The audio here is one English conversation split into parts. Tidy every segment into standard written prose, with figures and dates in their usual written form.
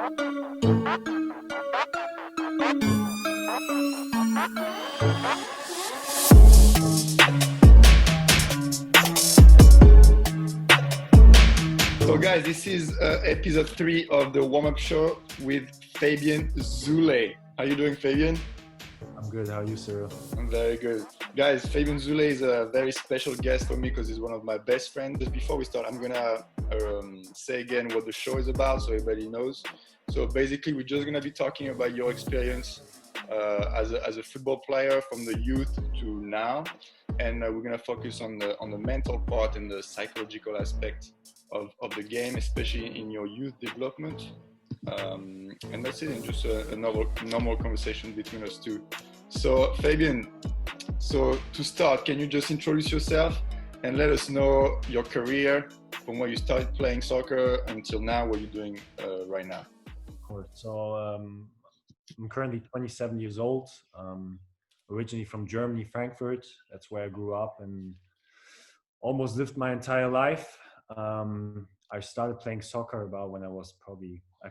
So guys, this is episode 3 of the warm-up show with Fabian Süle. How are you doing, Fabian? I'm good. How are you, Cyril? I'm very good. Guys, Fabian Süle is a very special guest for me because he's one of my best friends. Just before we start, I'm gonna say again what the show is about so everybody knows. So basically, we're just gonna be talking about your experience as a football player from the youth to now, and we're gonna focus on the mental part and the psychological aspect of the game, especially in your youth development. And that's it, and just a normal conversation between us two. So Fabian, so to start, can you just introduce yourself and let us know your career from when you started playing soccer until now, what you're doing right now? Of course. So I'm currently 27 years old. Originally from Germany, Frankfurt. That's where I grew up and almost lived my entire life. I started playing soccer about when I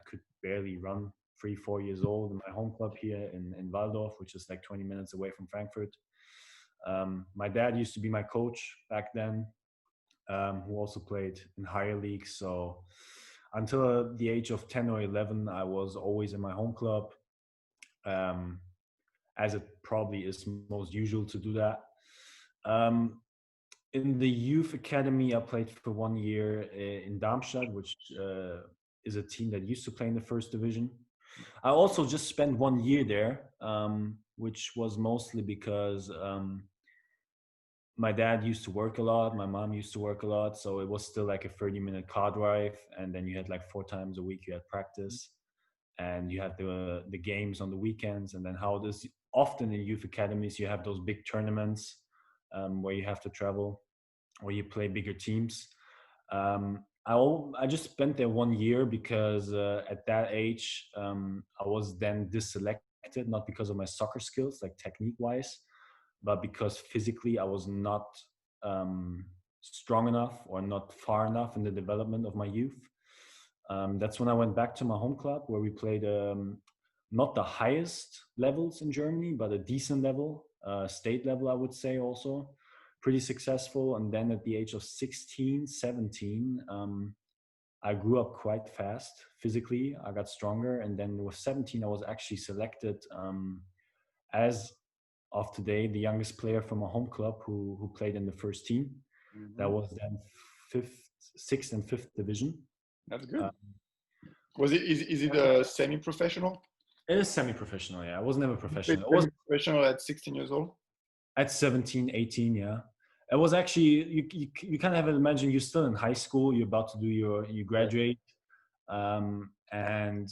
could barely run, 3-4 years old, in my home club here in Waldorf, which is like 20 minutes away from Frankfurt. My dad used to be my coach back then, who also played in higher leagues. So until the age of 10 or 11, I was always in my home club, as it probably is most usual to do that. In the youth academy, I played for 1 year in Darmstadt, which is a team that used to play in the first division. I also just spent 1 year there, which was mostly because my dad used to work a lot, my mom used to work a lot, so it was still like a 30-minute car drive, and then you had like 4 times a week you had practice, and you had the games on the weekends. And then how it is often in youth academies, you have those big tournaments where you have to travel, where you play bigger teams. I just spent there 1 year because at that age, I was then deselected, not because of my soccer skills, like technique wise, but because physically I was not strong enough or not far enough in the development of my youth. That's when I went back to my home club, where we played not the highest levels in Germany, but a decent level, state level, I would say, also pretty successful. And then at the age of 16, 17, I grew up quite fast physically. I got stronger. And then with 17, I was actually selected as of today, the youngest player from a home club who played in the first team. Mm-hmm. That was then 6th and 5th division. That's good. Is it semi-professional? It is semi-professional, yeah. I was never professional. I was professional at 16 years old? At 17, 18, yeah. It was actually, you kind of have to imagine you're still in high school, you're about to do you graduate, and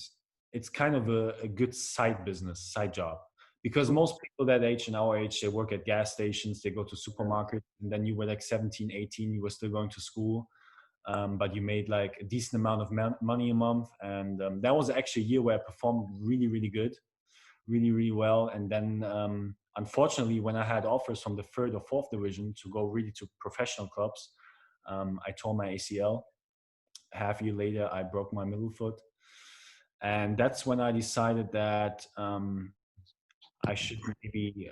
it's kind of a good side business, side job. Because most people that age, in our age, they work at gas stations, they go to supermarkets, and then you were like 17, 18, you were still going to school, but you made like a decent amount of money a month. And that was actually a year where I performed really, really good, really, really well. And then unfortunately, when I had offers from the 3rd or 4th division to go really to professional clubs, I tore my ACL. Half a year later, I broke my middle foot. And that's when I decided that I should maybe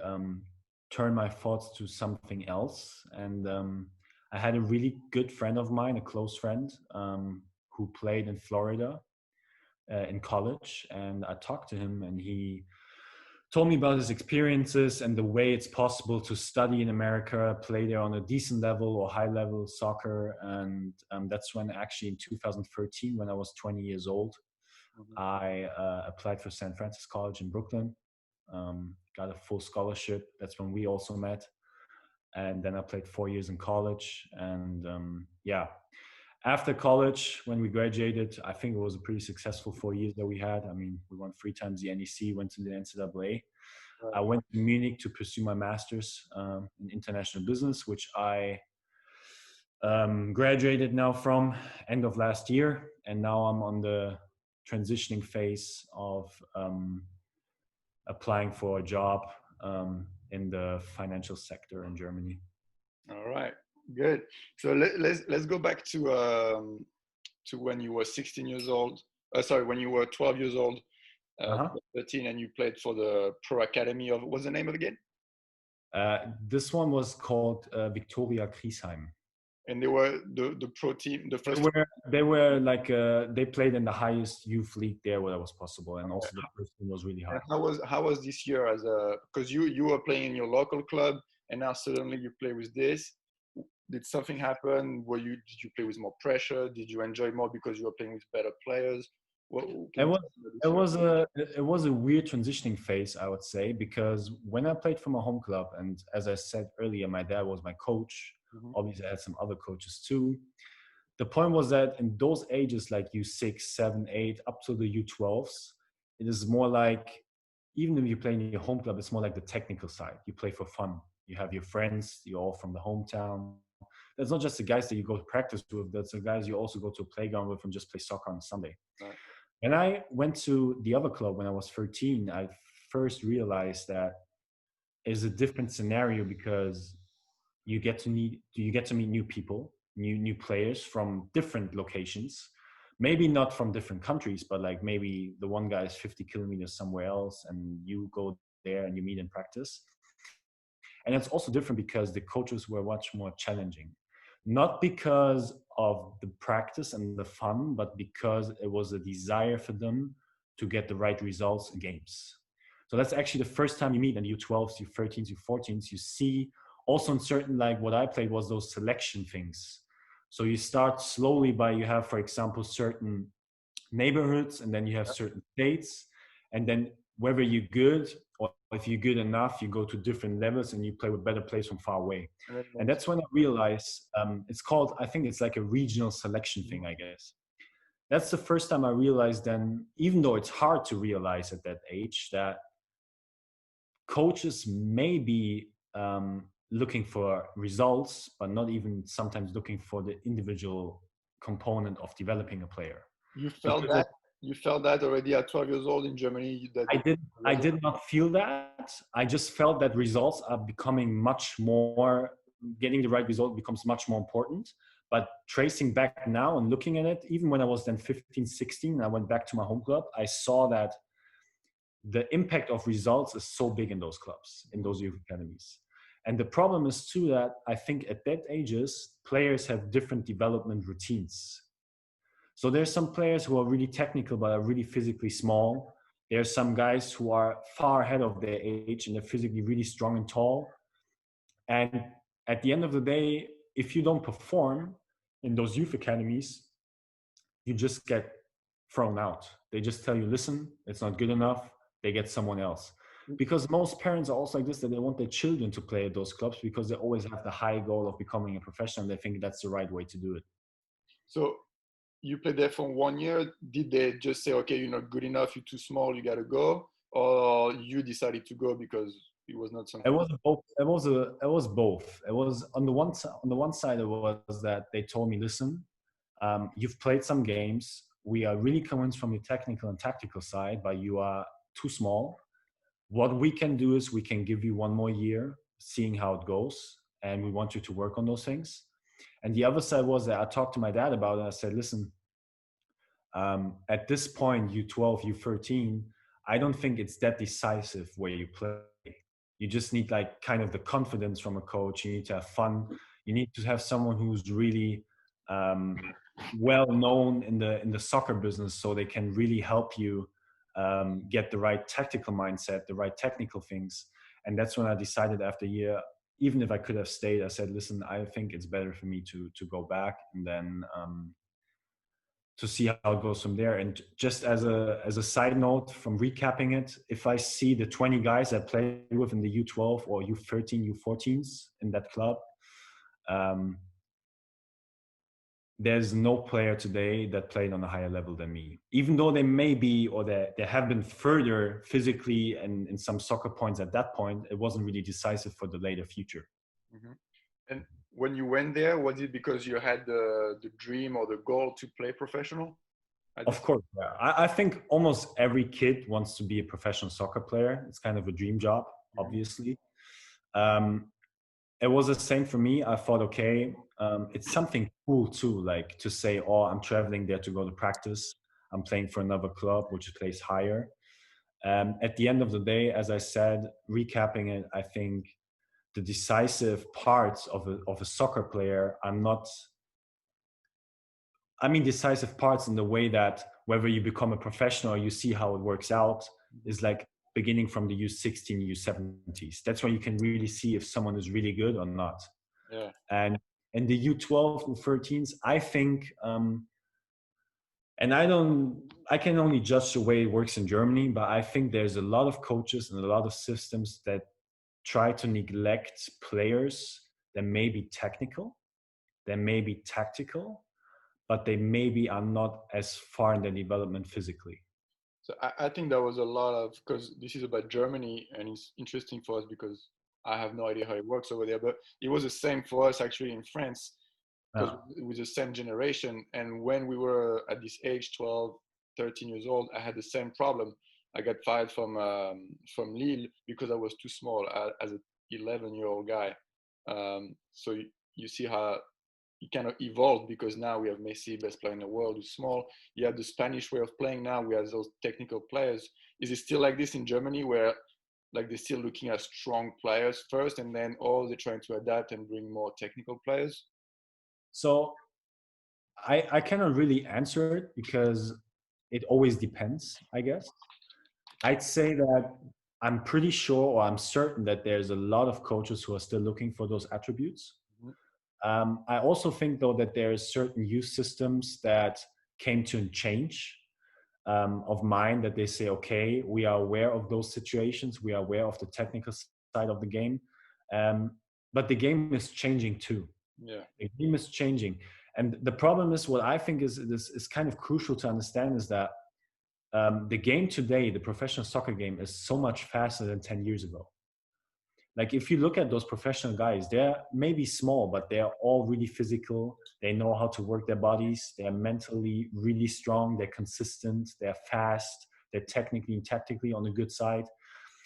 turn my thoughts to something else. And I had a really good friend of mine, a close friend, who played in Florida in college. And I talked to him, and he told me about his experiences and the way it's possible to study in America, play there on a decent level or high level soccer. And that's when actually in 2013, when I was 20 years old, I applied for St. Francis College in Brooklyn. Got a full scholarship. That's when we also met. And then I played 4 years in college. And after college, when we graduated, I think it was a pretty successful 4 years that we had. I mean, we won 3 times the NEC, went to the NCAA. Right. I went to Munich to pursue my master's in international business, which I graduated now from end of last year. And now I'm on the transitioning phase of applying for a job in the financial sector in Germany. All right, good. So let's go back to when you were 16 years old sorry, when you were 12 years old, Uh-huh. 13, and you played for the pro academy of, what's the name of again? This one was called Victoria Kriesheim. And they were the pro team, the They first. were they were like they played in the highest youth league there where that was possible, and also the first team was really And high. how was this year as a, because you were playing in your local club and now suddenly you play with this. Did something happen? Did you play with more pressure? Did you enjoy more because you were playing with better players? What can It you was tell me about it this year? was a it was a weird transitioning phase, I would say, because when I played for my home club, and as I said earlier, my dad was my coach. Mhm. Obviously, I had some other coaches too. The point was that in those ages, like U6, 7, 8, up to the U12s, it is more like, even if you play in your home club, it's more like the technical side. You play for fun. You have your friends, you're all from the hometown. That's not just the guys that you go to practice with, that's the guys you also go to a playground with and just play soccer on Sunday. Right. When I went to the other club when I was 13, I first realized that it's a different scenario because you get to meet new people, new players from different locations. Maybe not from different countries, but like maybe the one guy is 50 kilometers somewhere else and you go there and you meet in practice. And it's also different because the coaches were much more challenging. Not because of the practice and the fun, but because it was a desire for them to get the right results in games. So that's actually the first time you meet in U12s, U13s, U14s. You see also in certain, like what I played was those selection things. So you start slowly by, you have, for example, certain neighborhoods, and then you have certain states, and then whether you're good or if you're good enough, you go to different levels and you play with better players from far away. And then And next. that's when I realized it's called, I think it's like a regional selection thing, I guess. That's the first time I realized then, even though it's hard to realize at that age, that coaches may be looking for results, but not even sometimes looking for the individual component of developing a player. You felt Because that you felt that already at 12 years old in Germany, that I the did. I did not feel that. I just felt that results are becoming much more. Getting the right result becomes much more important. But tracing back now and looking at it, even when I was then 15, 16, and I went back to my home club, I saw that the impact of results is so big in those clubs, in those youth academies. And the problem is too that I think at that ages, players have different development routines. So there's some players who are really technical but are really physically small. There's some guys who are far ahead of their age and they're physically really strong and tall. And at the end of the day, if you don't perform in those youth academies, you just get thrown out. They just tell you, listen, it's not good enough. They get someone else. Because most parents are also like this, that they want their children to play at those clubs because they always have the high goal of becoming a professional. They think that's the right way to do it. So you played there for 1 year. Did they just say, okay, you're not good enough, you're too small, you gotta go, or you decided to go because it was not It something? was both. It was both. It was on the one side, it was that they told me, listen, you've played some games. We are really convinced from your technical and tactical side, but you are too small. What we can do is we can give you one more year, seeing how it goes, and we want you to work on those things. And the other side was that I talked to my dad about it. I said, listen, at this point, U12, U13, I don't think it's that decisive where you play. You just need like kind of the confidence from a coach. You need to have fun. You need to have someone who's really well known in the soccer business, so they can really help you get the right tactical mindset, the right technical things. And that's when I decided after a year, even if I could have stayed, I said, listen, I think it's better for me to go back and then to see how it goes from there. And just as a side note, from recapping it, if I see the 20 guys I played with in the U12 or U13, U14s in that club, um, there's no player today that played on a higher level than me. Even though they may be, or they have been further physically and in some soccer points at that point, it wasn't really decisive for the later future. Mhm. And when you went there, was it because you had the dream or the goal to play professional at Of this? course, yeah. I think almost every kid wants to be a professional soccer player. It's kind of a dream job, Mhm. obviously. Um, it was the same for me. I thought, okay, it's something cool too, like to say, oh, I'm traveling there to go to practice. I'm playing for another club which plays higher. At the end of the day, as I said, recapping it, I think the decisive parts of a soccer player are not, I mean, decisive parts in the way that whether you become a professional or you see how it works out is like beginning from the U16, U17s. That's when you can really see if someone is really good or not. Yeah. And in the U12 and 13s, I think, and I can only judge the way it works in Germany, but I think there's a lot of coaches and a lot of systems that try to neglect players that may be technical, that may be tactical, but they maybe are not as far in their development physically. So I think there was a lot of, because this is about Germany and it's interesting for us because I have no idea how it works over there, but it was the same for us actually in France because Yeah. it was the same generation. And when we were at this age, 12, 13 years old, I had the same problem. I got fired from Lille because I was too small as an 11-year-old guy. So you see how it kind of evolved because now we have Messi, best player in the world, who's small. You have the Spanish way of playing now. We have those technical players. Is it still like this in Germany where like they're still looking at strong players first and then they're trying to adapt and bring more technical players? So I cannot really answer it because it always depends, I guess. I'd say that I'm pretty sure or I'm certain that there's a lot of coaches who are still looking for those attributes. Mhm. I also think, though, that there are certain youth systems that came to change of mind that they say, okay, we are aware of those situations, we are aware of the technical side of the game, um, but the game is changing too. Yeah. The game is changing, and the problem is what I think is kind of crucial to understand is that the game today, the professional soccer game, is so much faster than 10 years ago. Like if you look at those professional guys, they're maybe small, but they're all really physical. They know how to work their bodies. They're mentally really strong. They're consistent. They're fast. They're technically and tactically on the good side.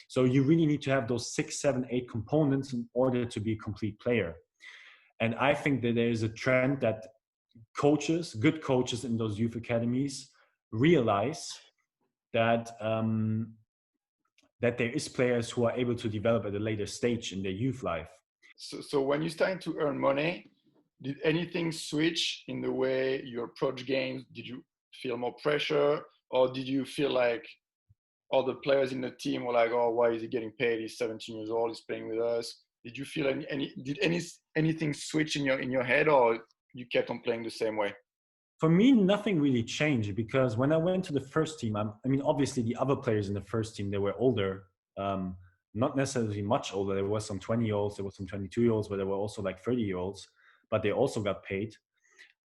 So you really need to have those 6, 7, 8 components in order to be a complete player. And I think that there is a trend that coaches, good coaches in those youth academies, realize that that there is players who are able to develop at a later stage in their youth life. So when you're starting to earn money, did anything switch in the way you approach games? Did you feel more pressure, or did you feel like all the players in the team were like, "Oh, why is he getting paid? He's 17 years old. He's playing with us." Did you feel anything switch in your head, or you kept on playing the same way? For me, nothing really changed because when I went to the first team, I mean, obviously the other players in the first team, they were older, not necessarily much older. There was some 20-year-olds, there was some 22-year-olds, but there were also like 30-year-olds, but they also got paid.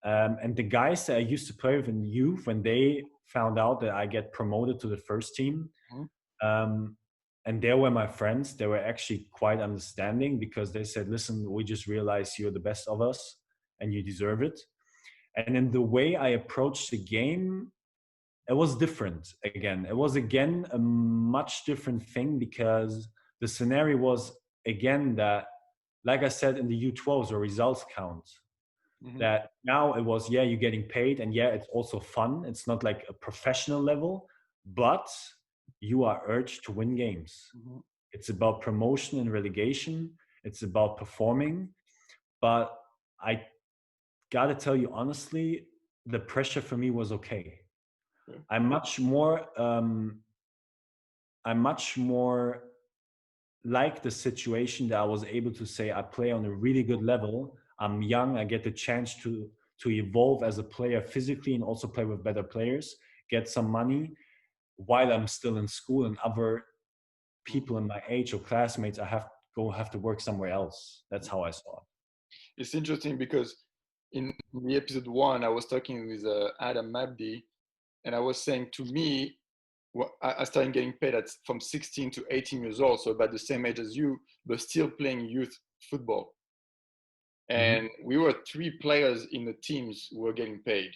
And the guys that I used to play with in youth, when they found out that I get promoted to the first team, Mhm. um, and they were my friends, they were actually quite understanding because they said, listen, we just realized you're the best of us and you deserve it. And in the way I approached the game, it was different again. It was again a much different thing because the scenario was again that, like I said in the U12s, the results count. Mhm. That now it was, yeah, you're getting paid, and yeah, it's also fun. It's not like a professional level, but you are urged to win games. Mhm. It's about promotion and relegation. It's about performing. But I gotta tell you honestly, the pressure for me was okay. Yeah. I'm much more I'm much more like the situation that I was able to say I play on a really good level. I'm young, I get the chance to evolve as a player physically and also play with better players, get some money while I'm still in school, and other Mhm. people in my age or classmates I have to work somewhere else. That's how I saw it. It's interesting because in the episode one, I was talking with Adam Mabdi, and I was saying to me, well, I started getting paid at from 16 to 18 years old, so about the same age as you, but still playing youth football. Mhm. And we were three players in the teams who were getting paid.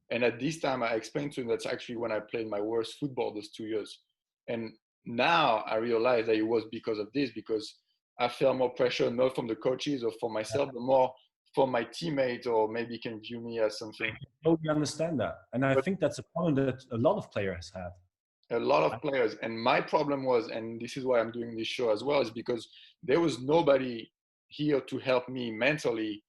And at this time, I explained to him that's actually when I played my worst football those 2 years. And now I realize that it was because of this, because I felt more pressure, not from the coaches or for myself, but more for my teammate, or maybe can view me as something. Totally understand that. And I But think that's a problem that a lot of players have. a lot of players, and my problem was, and this is why I'm doing this show as well, is because there was nobody here to help me mentally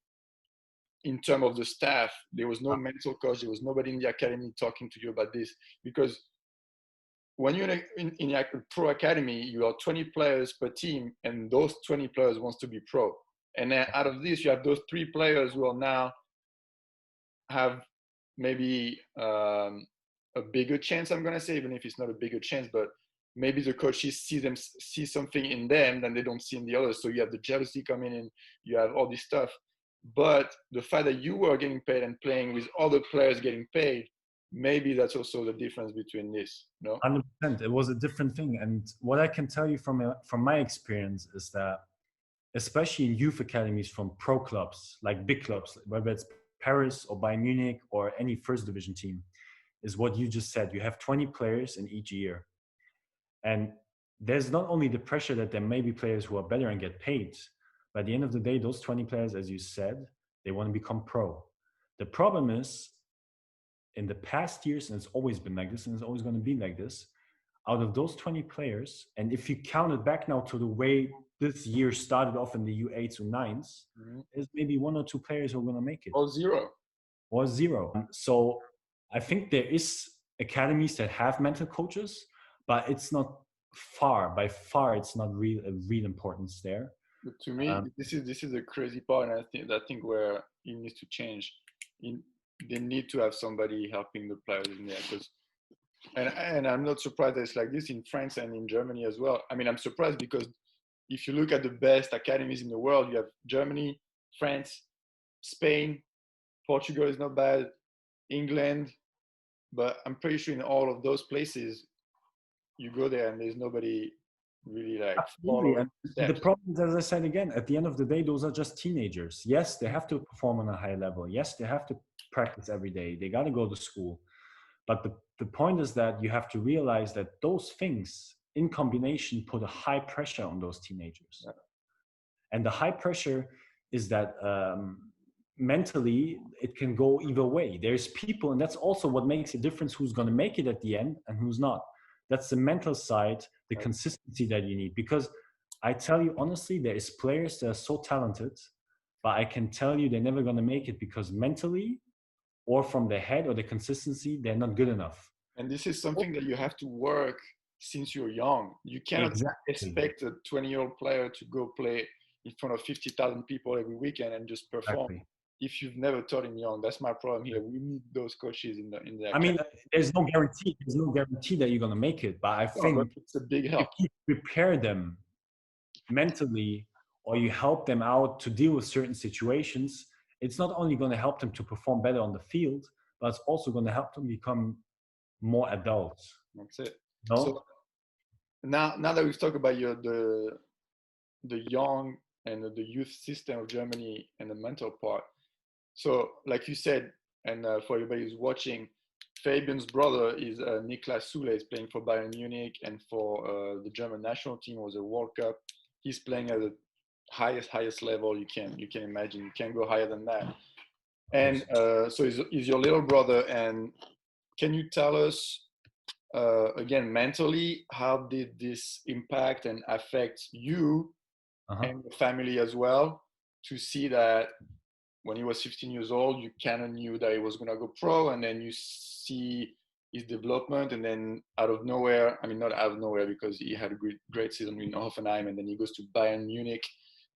in terms of the staff. There was no mental coach. There was nobody in the academy talking to you about this, because when you're in a pro academy, you are 20 players per team, and those 20 players wants to be pro. And then out of this, you have those 3 players who are now have maybe a bigger chance, I'm gonna say, even if it's not a bigger chance, but maybe the coaches see something in them that they don't see in the others. So you have the jealousy coming in, you have all this stuff. But the fact that you were getting paid and playing with other players getting paid, maybe that's also the difference between this, no? 100%. It was a different thing. And what I can tell you from my experience is that, especially in youth academies from pro clubs, like big clubs, whether it's Paris or Bayern Munich or any first division team, is what you just said. You have 20 players in each year. And there's not only the pressure that there may be players who are better and get paid, but at the end of the day, those 20 players, as you said, they want to become pro. The problem is, in the past years, and it's always been like this, and it's always going to be like this, out of those 20 players, and if you count it back now to the way this year started off in the U8s or 9s, there's maybe 1 or 2 players who are going to make it. Or zero. Or zero. So I think there is academies that have mental coaches, but it's not by far, it's not a real importance there. But to me, this is a crazy part, and I think where it needs to change. They need to have somebody helping the players in there, because, and I'm not surprised that it's like this in France and in Germany as well. I mean, I'm surprised because if you look at the best academies in the world, you have Germany, France, Spain, Portugal is not bad, England, but I'm pretty sure in all of those places, you go there and there's nobody really like following steps. The problem is, as I said again, at the end of the day, those are just teenagers. Yes, they have to perform on a high level. Yes, they have to practice every day. They got to go to school. But the point is that you have to realize that those things in combination put a high pressure on those teenagers. Yeah. And the high pressure is that mentally it can go either way. There's people, and that's also what makes a difference who's going to make it at the end and who's not. That's the mental side, the consistency that you need. Because I tell you honestly, there is players that are so talented, but I can tell you they're never going to make it because mentally or from the head or the consistency, they're not good enough. And this is something that you have to work since you're young. You cannot expect a 20-year-old player to go play in front of 50,000 people every weekend and just perform. If you've never taught him young. That's my problem here. We need those coaches in the I mean, there's no guarantee. There's no guarantee that you're going to make it. But I think it's a big help. If you prepare them mentally, or you help them out to deal with certain situations, it's not only going to help them to perform better on the field, but it's also going to help them become more adults. That's it. No? So now that we've talked about the young and the youth system of Germany and the mental part. So like you said, and for everybody who's watching, Fabian's brother is Niklas Süle, is playing for Bayern Munich, and for the German national team was a World Cup. He's playing at the highest level you can imagine. You can't go higher than that. And so he's your little brother. And can you tell us again, mentally, how did this impact and affect you and your family as well, to see that when he was 15 years old, you kind of knew that he was going to go pro, and then you see his development, and then out of nowhere, I mean, not out of nowhere because he had a great season in Hoffenheim, and then he goes to Bayern Munich,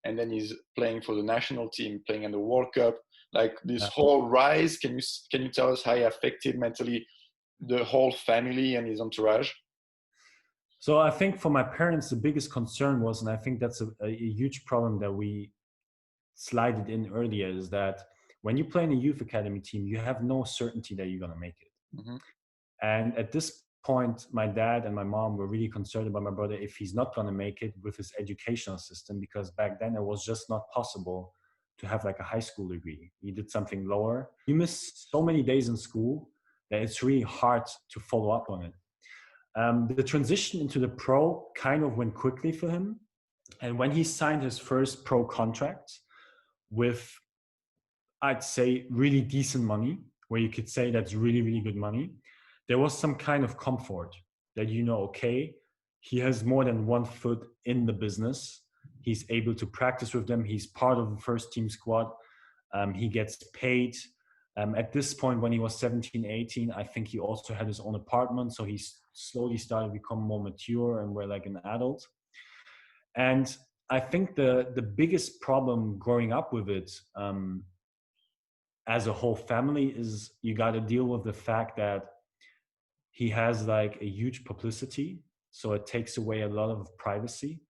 and then he's playing for the national team, playing in the World Cup. Like this whole rise, can you tell us how he affected mentally the whole family and his entourage? So I think for my parents, the biggest concern was, and I think that's a huge problem that we slided in earlier, is that when you play in a youth academy team, you have no certainty that you're going to make it. Mm-hmm. And at this point, my dad and my mom were really concerned about my brother if he's not going to make it with his educational system, because back then it was just not possible to have like a high school degree. You did something lower. You miss so many days in school that it's really hard to follow up on it. The transition into the pro kind of went quickly for him. And when he signed his first pro contract with I'd say, really decent money, where you could say that's really, really good money. There was some kind of comfort that, okay, he has more than one foot in the business. He's able to practice with them. He's part of the first team squad. He gets paid. At this point, when he was 17, 18, I think he also had his own apartment. So he slowly started to become more mature and we're like an adult. And I think the biggest problem growing up with it, as a whole family, is you got to deal with the fact that he has like a huge publicity. So it takes away a lot of privacy.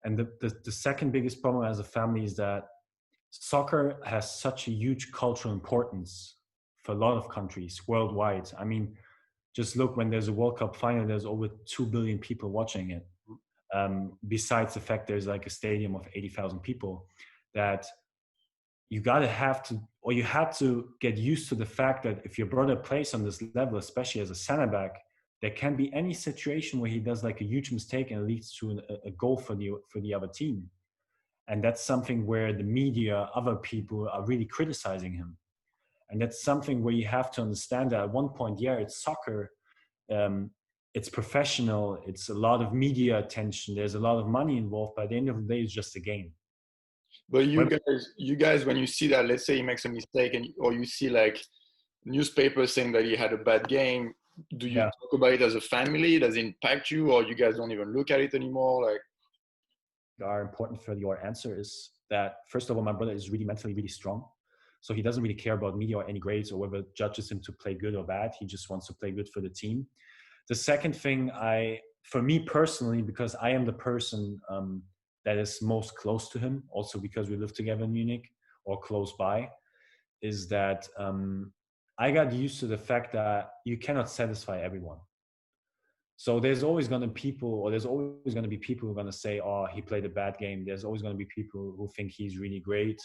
And the second biggest problem as a family is that soccer has such a huge cultural importance for a lot of countries worldwide. I mean, just look, when there's a World Cup final, there's over 2 billion people watching it. Besides the fact there's like a stadium of 80,000 people, that you had to get used to the fact that if your brother plays on this level, especially as a center back, there can be any situation where he does like a huge mistake and it leads to a goal for the other team. And that's something where the media, other people are really criticizing him. And that's something where you have to understand that at one point, yeah, it's soccer, um, it's professional, it's a lot of media attention, there's a lot of money involved, but at the end of the day, it's just a game. But When, you guys, when you see that, let's say he makes a mistake, or you see like newspapers saying that he had a bad game, do you yeah, talk about it as a family? Does it impact you, or you guys don't even look at it anymore? Like, are important for your answer is that, first of all, my brother is really mentally really strong. So he doesn't really care about media or any grades or whether it judges him to play good or bad. He just wants to play good for the team. The second thing, for me personally, because I am the person that is most close to him, also because we live together in Munich or close by, is that I got used to the fact that you cannot satisfy everyone. So there's always going to be people who are going to say, "Oh, he played a bad game." There's always going to be people who think he's really great.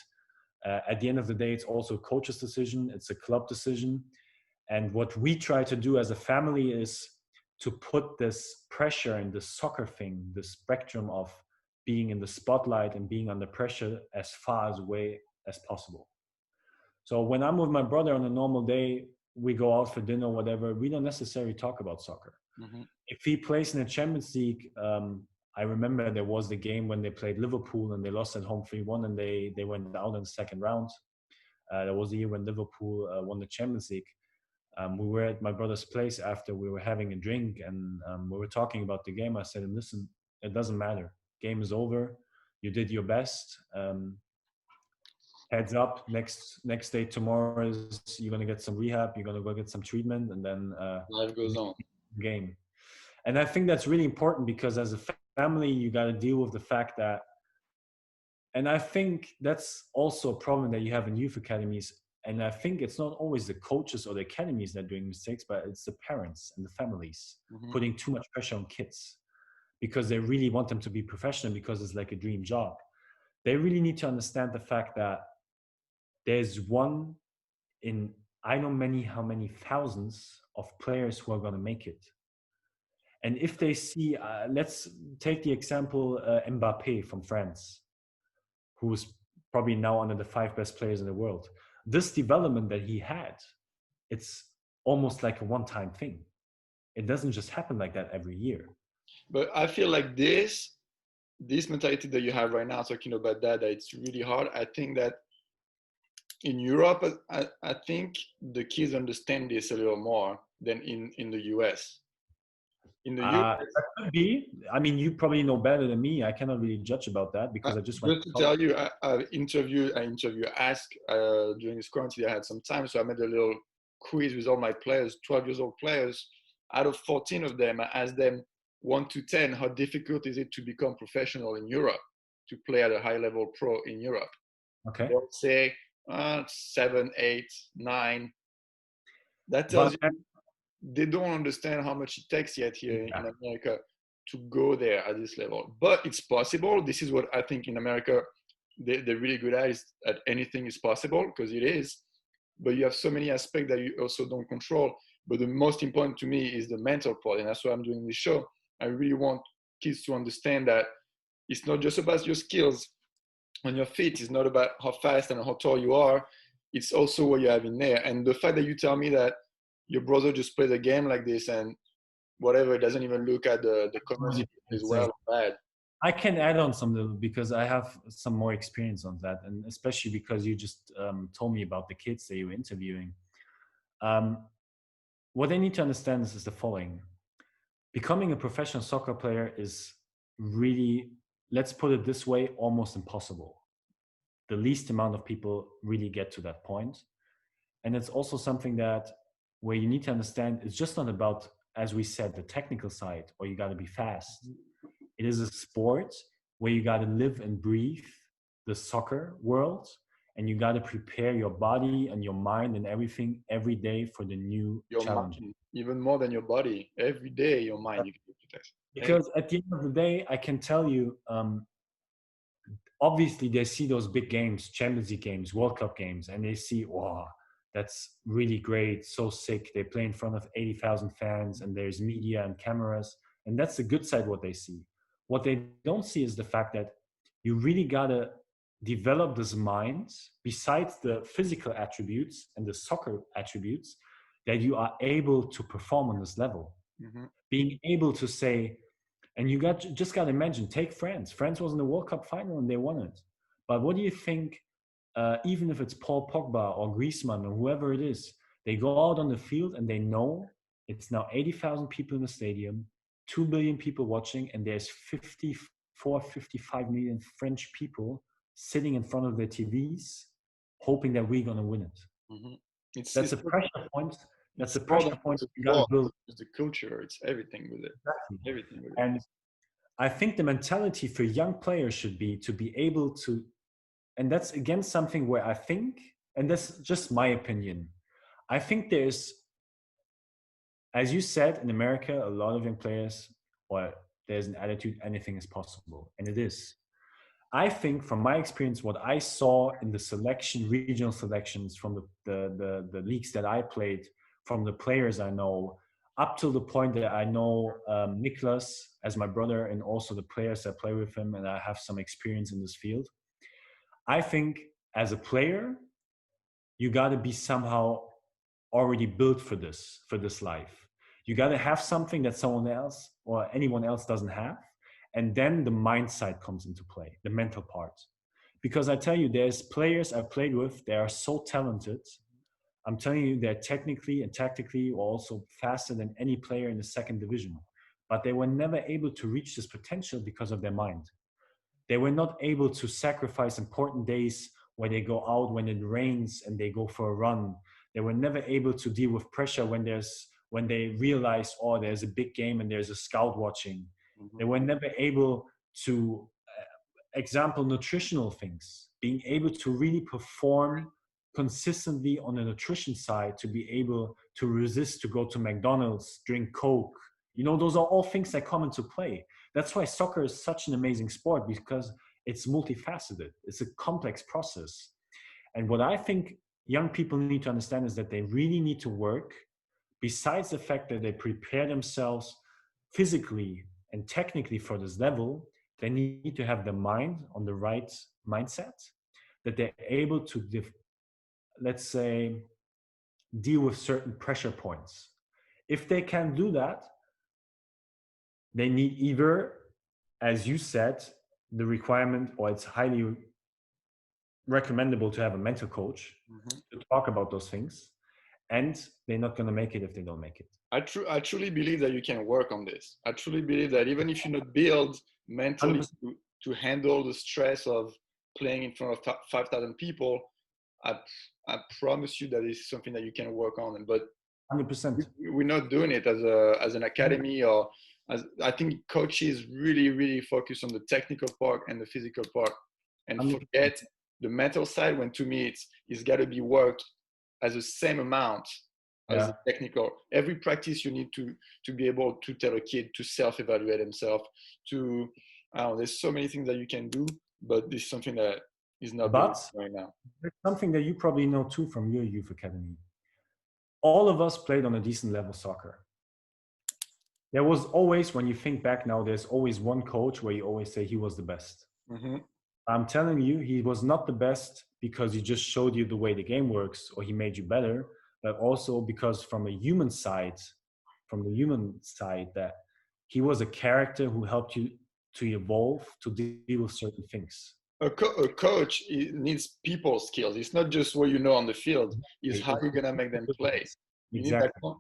At the end of the day, it's also a coach's decision. It's a club decision. And what we try to do as a family is to put this pressure and the soccer thing, the spectrum of being in the spotlight and being under pressure, as far away as possible. So when I'm with my brother on a normal day, we go out for dinner, whatever, we don't necessarily talk about soccer. mm-hmm. If he plays in the Champions League, I remember there was the game when they played Liverpool and they lost at home 3-1 and they went out in the second round. That was the year when Liverpool won the Champions League. We were at my brother's place after we were having a drink and we were talking about the game. I said, listen, it doesn't matter. Game is over. You did your best. Heads up, next day, tomorrow, is you're going to get some rehab. You're going to go get some treatment and then Life goes on. game. And I think that's really important because as a family, you got to deal with the fact that, and I think that's also a problem that you have in youth academies. And I think it's not always the coaches or the academies that are doing mistakes, but it's the parents and the families putting too much pressure on kids because they really want them to be professional because it's like a dream job. They really need to understand the fact that there's one in I know how many thousands of players who are going to make it. And if they see, let's take the example Mbappé from France, who's probably now one of the 5 best players in the world. This development that he had, it's almost like a one-time thing. It doesn't just happen like that every year. But I feel like this mentality that you have right now, talking about that it's really hard. I think that in Europe, I think the kids understand this a little more than in the US. In the US, that could be. I mean, you probably know better than me. I cannot really judge about that because I just went. Just to tell you, I asked during this quarantine. I had some time, so I made a little quiz with all my players, 12 years old players. Out of 14 of them, I asked them 1 to 10, how difficult is it to become professional in Europe, to play at a high level pro in Europe? Okay. They'll say 7, 8, 9. That tells you they don't understand how much it takes yet here in America to go there at this level. But it's possible. This is what I think in America they're really good at, is at anything is possible, because it is. But you have so many aspects that you also don't control. But the most important to me is the mental part. And that's why I'm doing this show. I really want kids to understand that it's not just about your skills on your feet. It's not about how fast and how tall you are. it's also what you have in there. And the fact that you tell me that your brother just plays a game like this and whatever, doesn't even look at the commercial as well or bad. I can add on something because I have some more experience on that, and especially because you just told me about the kids that you were interviewing. What they need to understand is the following: becoming a professional soccer player is really, let's put it this way, almost impossible. The least amount of people really get to that point. And it's also something that where you need to understand it's just not about, as we said, the technical side, or you got to be fast. It is a sport where you got to live and breathe the soccer world, and you got to prepare your body and your mind and everything every day for the new challenge. Even more than your body. Every day, your mind you can test. Because at the end of the day, I can tell you, obviously they see those big games, Champions League games, World Cup games, and they see, wow, that's really great, so sick. They play in front of 80,000 fans and there's media and cameras. And that's the good side, what they see. What they don't see is the fact that you really got to develop this mind, besides the physical attributes and the soccer attributes, that you are able to perform on this level. Mm-hmm. Being able to say, and you just got to imagine, take France. France was in the World Cup final and they won it. But what do you think, even if it's Paul Pogba or Griezmann or whoever it is, they go out on the field and they know it's now 80,000 people in the stadium, 2 billion people watching, and there's 54, 55 million French people sitting in front of their TVs, hoping that we're going to win it. Mm-hmm. That's a pressure point. That's a pressure point. It's the culture. It's everything with it. Exactly. Everything with it. And I think the mentality for young players should be to be able to, and that's again something where I think, and that's just my opinion, I think there's, as you said, in America, a lot of young players, or there's an attitude, anything is possible, and it is. I think from my experience, what I saw in the regional selections from the leagues that I played, from the players I know, up to the point that I know Niklas as my brother, and also the players that play with him, and I have some experience in this field. I think as a player, you got to be somehow already built for this life. You got to have something that someone else or anyone else doesn't have. And then the mind side comes into play, the mental part. Because I tell you, there's players I've played with, they are so talented. I'm telling you, they're technically and tactically also faster than any player in the second division. But they were never able to reach this potential because of their mind. They were not able to sacrifice important days where they go out when it rains and they go for a run. They were never able to deal with pressure when they realize, oh, there's a big game and there's a scout watching. Mm-hmm. They were never able to, example, nutritional things, being able to really perform consistently on the nutrition side, to be able to resist to go to McDonald's, drink Coke. You know, those are all things that come into play. That's why soccer is such an amazing sport, because it's multifaceted. It's a complex process. And what I think young people need to understand is that they really need to work, besides the fact that they prepare themselves physically and technically for this level, they need to have the mind on the right mindset, that they're able to, let's say, deal with certain pressure points. If they can do that, they need either, as you said, the requirement, or it's highly recommendable to have a mental coach to talk about those things, and they're not going to make it if they don't make it. I truly believe that you can work on this. I truly believe that even if you're not built mentally to handle the stress of playing in front of 5,000 people, I promise you that it's something that you can work on. But 100%. We're not doing it as an academy, or as, I think coaches really focus on the technical part and the physical part, and 100%. Forget the mental side, when to me it's got to be worked as the same amount as the technical. Every practice you need to be able to tell a kid to self-evaluate himself, to there's so many things that you can do, but this is something that is not done right now. There's something that you probably know too from your youth academy. All of us played on a decent level soccer. There was always, when you think back now, there's always one coach where you always say he was the best. Mm-hmm. I'm telling you, he was not the best because he just showed you the way the game works or he made you better, but also because from the human side, that he was a character who helped you to evolve to deal with certain things. A coach needs people skills. It's not just what you know on the field. It's how you're gonna make them play. You need that Exactly.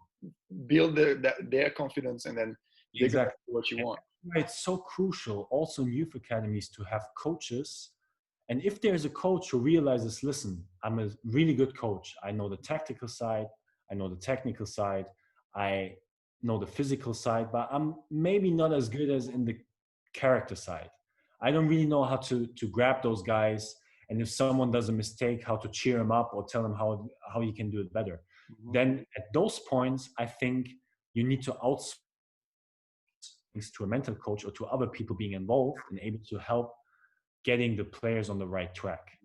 build their confidence, and then they're gonna Exactly. do what you And want. that's why it's so crucial also in youth academies to have coaches. And if there's a coach who realizes, listen, I'm a really good coach. I know the tactical side, I know the technical side, I know the physical side, but I'm maybe not as good as in the character side. I don't really know how to grab those guys. And if someone does a mistake, how to cheer him up or tell him how you can do it better. Mhm. Then at those points, I think you need to outsource things to a mental coach or to other people being involved and able to help getting the players on the right track.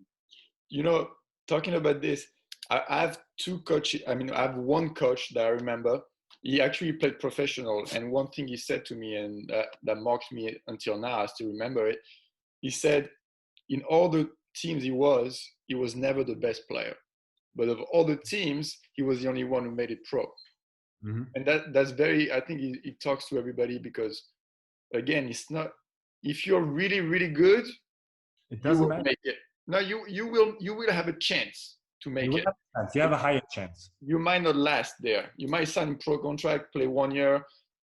You know, talking about this, I have two coaches. I mean, I have one coach that I remember. He actually played professional, and one thing he said to me, and that marks me until now, I still remember it. He said, in all the teams he was never the best player, but of all the teams, he was the only one who made it pro. Mm-hmm. And that's very. I think he talks to everybody because, again, it's not. If you're really really good, It you doesn't will matter. make it. No, you will have a chance to You make will it. have a chance. You have a higher chance. You might not last there. You might sign a pro contract, play 1 year,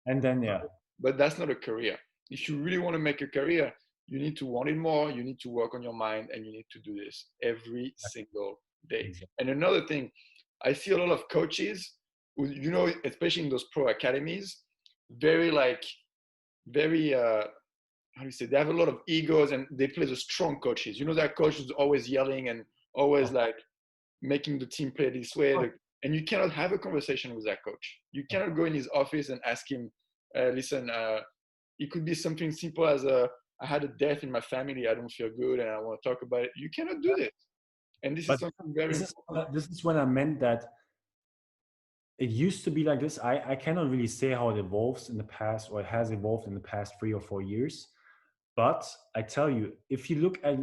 And then, yeah, but that's not a career. If you really want to make a career, you need to want it more. You need to work on your mind, and you need to do this every single day. exactly. And another thing, I see a lot of coaches, who, especially in those pro academies, very like very how do you say, they have a lot of egos and they play the strong coaches. That coach is always yelling and always Of like making the team play this way. course. And you cannot have a conversation with that coach. You cannot go in his office and ask him, listen, it could be something simple as I had a death in my family. I don't feel good and I want to talk about it. You cannot do this. And this is But something very important. this is when I meant that it used to be like this. I cannot really say how it evolves in the past or it has evolved in the past 3 or 4 years. But I tell you, if you look at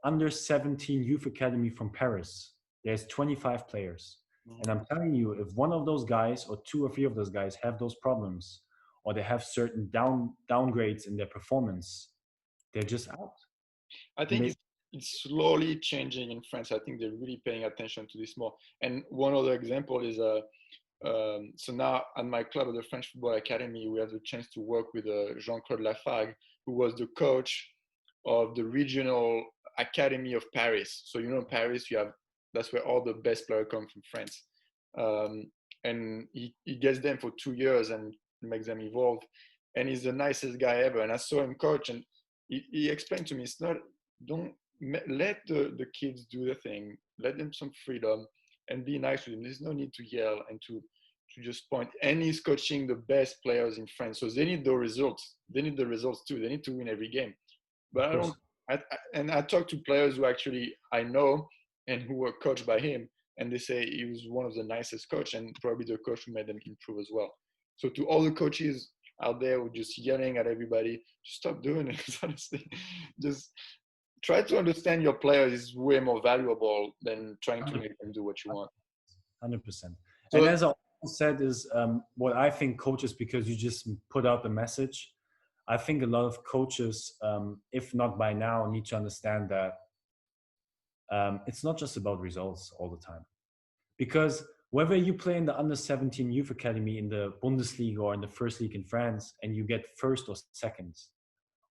under 17 youth academy from Paris, there's 25 players. And I'm telling you, if one of those guys or two or three of those guys have those problems, or they have certain downgrades in their performance, they're just out. I And think it's slowly changing in France. I think they're really paying attention to this more. And one other example is so now at my club at the French Football Academy, we have the chance to work with Jean-Claude Lafargue, who was the coach of the regional academy of Paris. So Paris, that's where all the best players come from France, and he gets them for 2 years and makes them evolve. And he's the nicest guy ever. And I saw him coach, and he explained to me, it's not don't let the kids do the thing, let them some freedom and be nice to them. There's no need to yell and to just point. And he's coaching the best players in France, so they need the results. They need the results too. They need to win every game. But of I don't. course, And I talked to players who actually I know and who were coached by him, and they say he was one of the nicest coach and probably the coach who made them improve as well. So to all the coaches out there who are just yelling at everybody, just stop doing it. Honestly, just try to understand your players is way more valuable than trying to make them do what you want. 100%. And So as I also said, is what I think coaches, because you just put out the message. I think a lot of coaches, if not by now, need to understand that it's not just about results all the time. Because whether you play in the under 17 youth academy in the Bundesliga or in the first league in France and you get first or second,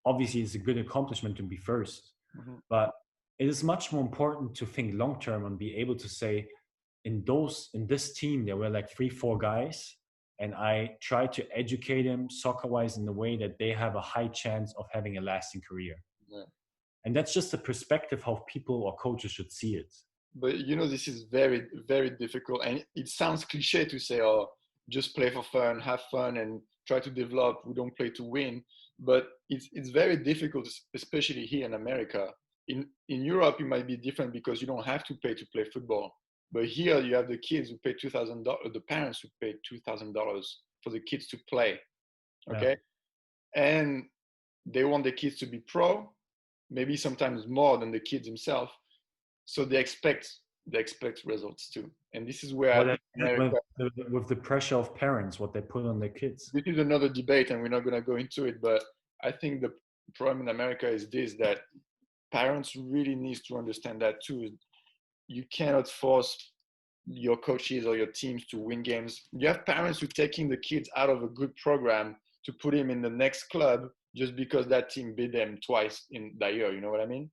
obviously it's a good accomplishment to be first. mhm. But it is much more important to think long term and be able to say, in this team there were like 3 4 guys, and I try to educate them soccer wise in a way that they have a high chance of having a lasting career. Yeah. And that's just a perspective how people or coaches should see it. But this is very, very difficult. And it sounds cliche to say, oh, just play for fun, have fun, and try to develop. We don't play to win. But it's very difficult, especially here in America. In Europe, it might be different because you don't have to pay to play football. But here, you have the kids who pay $2,000, the parents who pay $2,000 for the kids to play. Yeah. Okay. And they want the kids to be pro, maybe sometimes more than the kids themselves. So they expect results too, and this is where I What think with America. with the pressure of parents, what they put on their kids. This is another debate, and we're not going to go into it. But I think the problem in America is this: that parents really needs to understand that too. You cannot force your coaches or your teams to win games. You have parents who taking the kids out of a good program to put him in the next club just because that team beat them twice in that year. You know what I mean?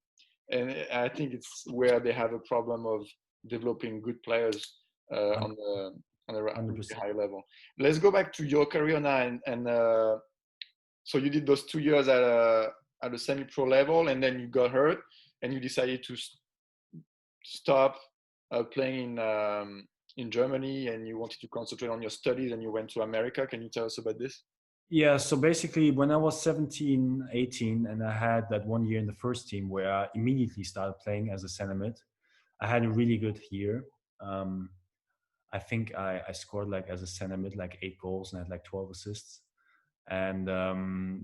And I think it's where they have a problem of developing good players on a really 100%. high level. Let's go back to your career now, and so you did those 2 years at a semi-pro level, and then you got hurt, and you decided to stop playing in Germany, and you wanted to concentrate on your studies, and you went to America. Can you tell us about this? Yeah, so basically when I was 17, 18, and I had that 1 year in the first team where I immediately started playing as a center mid, I had a really good year. Um, I think I scored like as a center mid like 8 goals and I had like 12 assists. And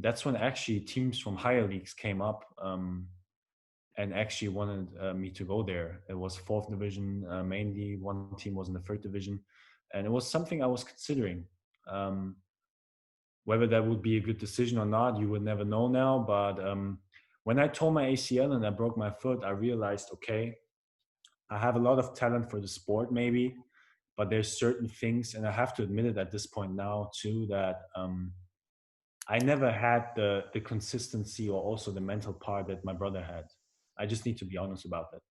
that's when actually teams from higher leagues came up and actually wanted me to go there. It was fourth division mainly. One team was in the third division, and it was something I was considering. Um, Whether that would be a good decision or not, you would never know now. But when I tore my ACL and I broke my foot, I realized, okay, I have a lot of talent for the sport, maybe, but there's certain things, and I have to admit it at this point now too, that I never had the consistency or also the mental part that my brother had. I just need to be honest about that.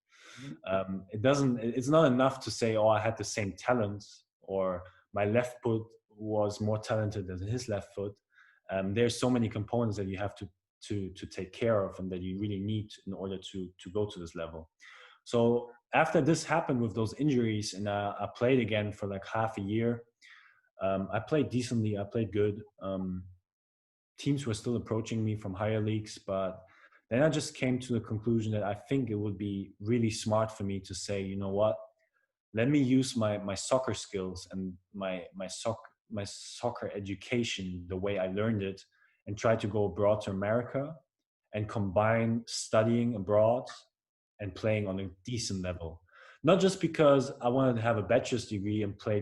Mhm. It's not enough to say, oh, I had the same talent or my left foot was more talented than his left foot. There's so many components that you have to take care of and that you really need in order to go to this level. So after this happened with those injuries, and I played again for like half a year. I played decently. I played good. Teams were still approaching me from higher leagues, but then I just came to the conclusion that I think it would be really smart for me to say, you know what, let me use my soccer skills and my soccer education, the way I learned it, and try to go abroad to America and combine studying abroad and playing on a decent level. Not just because I wanted to have a bachelor's degree and play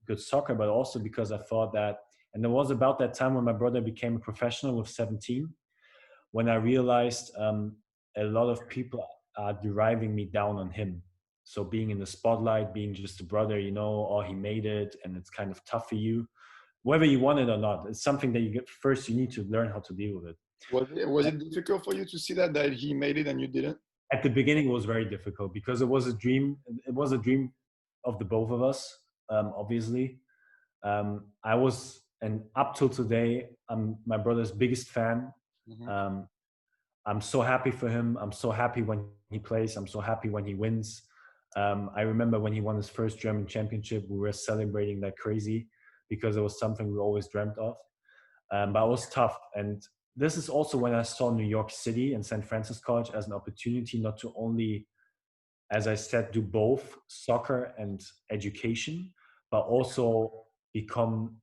good soccer, but also because I thought that, and it was about that time when my brother became a professional with 17, when I realized a lot of people are deriving me down on him. So being in the spotlight, being just a brother, you know, oh, he made it, and it's kind of tough for you, whether you want it or not. It's something that you get first. You need to learn how to deal with it. Was it difficult for you to see that he made it and you didn't? At the beginning, it was very difficult because it was a dream. It was a dream of the both of us, obviously. I was, and up till today, I'm my brother's biggest fan. Mhm. Um, I'm so happy for him. I'm so happy when he plays. I'm so happy when he wins. I remember when he won his first German championship, we were celebrating like crazy because it was something we always dreamt of. But it was tough. And this is also when I saw New York City and St. Francis College as an opportunity not to only, as I said, do both soccer and education, but also become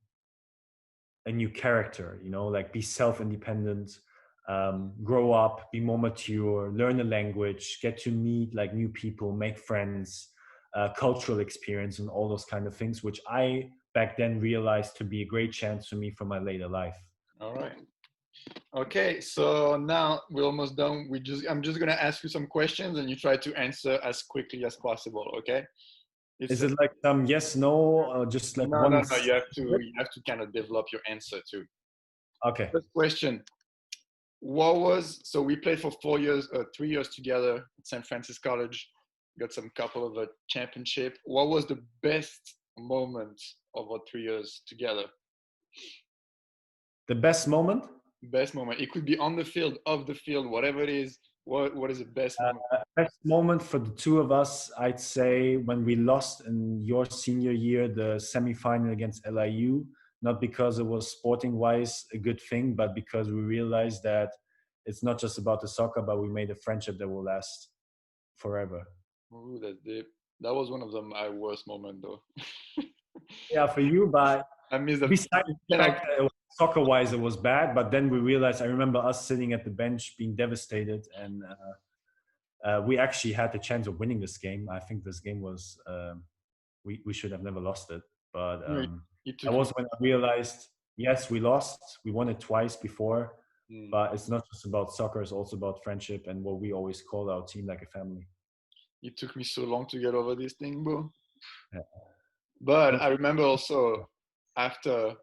a new character, you know, like be self-independent, grow up, be more mature, learn a language, get to meet like new people, make friends, cultural experience and all those kind of things, which I back then realized to be a great chance for me for my later life. All right. Okay, so now we're almost done. I'm just gonna ask you some questions, and you try to answer as quickly as possible. Okay? It's Is it like yes, no, or just like no, no, one? no. You have to kind of develop your answer too. Okay. First question: so we played for 4 years, 3 years together at St. Francis College. Got some couple of a championship. What was the best moment of our 3 years together? The best moment? Best moment. It could be on the field, off the field, whatever it is. What is the best moment? Best moment for the two of us, I'd say when we lost in your senior year, the semifinal against LIU, not because it was sporting wise a good thing, but because we realized that it's not just about the soccer, but we made a friendship that will last forever. Ooh, that's deep. That was one of my worst moment though. Yeah, for you, but I miss the besides the penalty. fact that it was, soccer-wise it was bad, but then we realized. I remember us sitting at the bench being devastated, and We actually had the chance of winning this game. I think this game was we should have never lost it. But You know, it that took me. was when I realized, yes, we lost. We won it twice before, Mm, but it's not just about soccer. It's also about friendship and what we always call our team like a family. it took me so long to get over this thing, bro. Yeah. But Don't I remember also you- after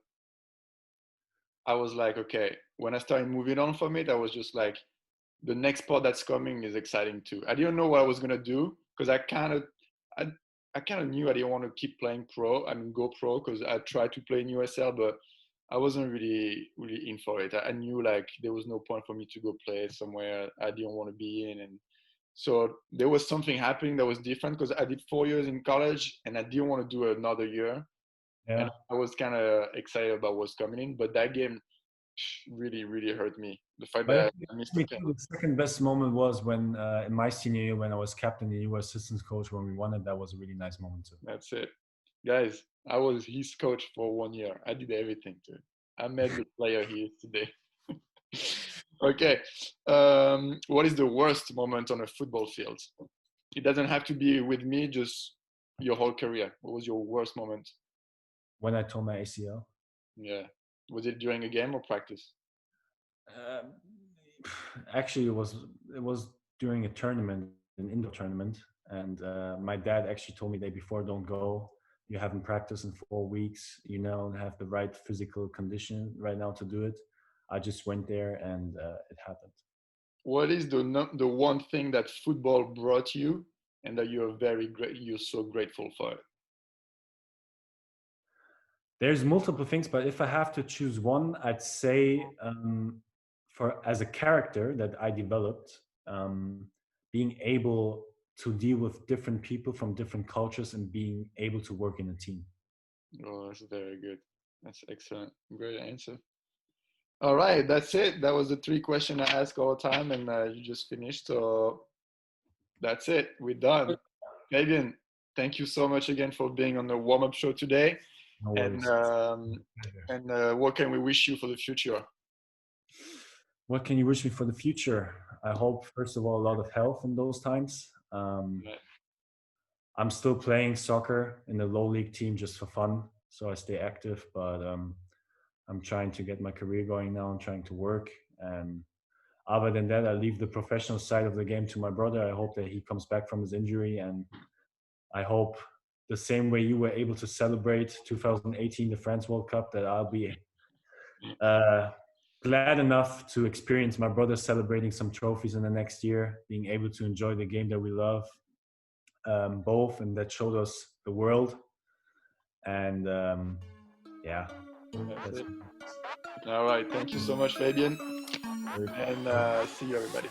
I was like, okay, when I started moving on from it, I was just like, the next part that's coming is exciting too. I didn't know what I was gonna do because I, I kind of knew I didn't want to keep playing pro. I mean, go pro because I tried to play in USL, but I wasn't really in for it. I knew like there was no point for me to go play somewhere I didn't want to be in, and so there was something happening that was different because I did 4 years in college and I didn't want to do another year, and Yeah. I was kind of excited about what's coming in, but that game really hurt me. The fact But that I think I missed for the me pen. too, the second best moment was when in my senior year when I was captain and you were assistant coach when we won it. That was a really nice moment too. That's it. Guys, I was his coach for 1 year. I did everything to him. I made the player he is today. Okay. What is the worst moment on a football field? It doesn't have to be with me, just your whole career. What was your worst moment? When I tore my ACL. Yeah. Was it during a game or practice? Um, Actually, it was during a tournament, an indoor tournament, and my dad actually told me the day before, "Don't go. You haven't practiced in 4 weeks. You don't have the right physical condition right now to do it." I just went there, and it happened. What is the one thing that football brought you and that you're so grateful for it? There's multiple things, but if I have to choose one, I'd say for as a character that I developed, being able to deal with different people from different cultures and being able to work in a team. Oh, that's very good. That's excellent. Great answer. All right, that's it. That was the three questions I ask all the time, and you just finished. So that's it. We're done. Fabian, thank you so much again for being on the warm-up show today. No And worries. what can we wish you for the future? What can you wish me for the future? I hope, first of all, a lot of health in those times. I'm still playing soccer in the low league team just for fun, so I stay active. But I'm trying to get my career going now. I'm trying to work, and other than that, I leave the professional side of the game to my brother. I hope that he comes back from his injury, and I hope the same way you were able to celebrate 2018, the France World Cup, that I'll be uh, glad enough to experience my brother celebrating some trophies in the next year, being able to enjoy the game that we love both, and that showed us the world. And yeah, That's that's it. All right. Thank you so much, Fabian. very And see you, everybody.